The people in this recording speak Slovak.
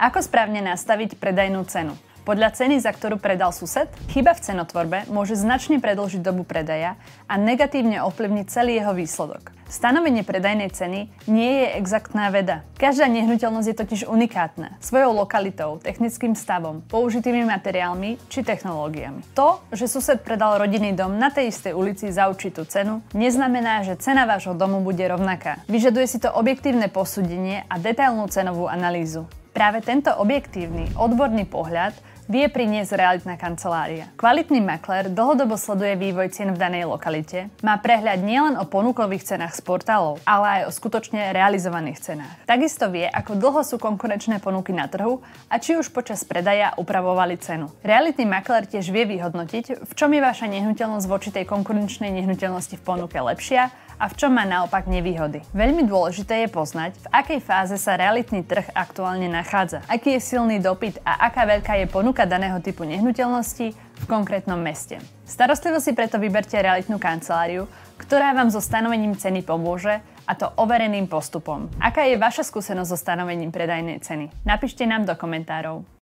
Ako správne nastaviť predajnú cenu? Podľa ceny, za ktorú predal sused, chyba v cenotvorbe môže značne predĺžiť dobu predaja a negatívne ovplyvniť celý jeho výsledok. Stanovenie predajnej ceny nie je exaktná veda. Každá nehnuteľnosť je totiž unikátna svojou lokalitou, technickým stavom, použitými materiálmi či technológiami. To, že sused predal rodinný dom na tej istej ulici za určitú cenu, neznamená, že cena vášho domu bude rovnaká. Vyžaduje si to objektívne posúdenie a detailnú cenovú analýzu. Práve tento objektívny, odborný pohľad vie priniesť realitná kancelária. Kvalitný maklér dlhodobo sleduje vývoj cien v danej lokalite, má prehľad nielen o ponukových cenách z portálov, ale aj o skutočne realizovaných cenách. Takisto vie, ako dlho sú konkurenčné ponuky na trhu a či už počas predaja upravovali cenu. Realitný maklér tiež vie vyhodnotiť, v čom je vaša nehnuteľnosť voči tej konkurenčnej nehnuteľnosti v ponuke lepšia a v čom má naopak nevýhody. Veľmi dôležité je poznať, v akej fáze sa realitný trh aktuálne nachádza, aký je silný dopyt a aká veľká je ponuka daného typu nehnuteľnosti v konkrétnom meste. Starostlivo si preto vyberte realitnú kanceláriu, ktorá vám so stanovením ceny pomôže, a to overeným postupom. Aká je vaša skúsenosť so stanovením predajnej ceny? Napíšte nám do komentárov.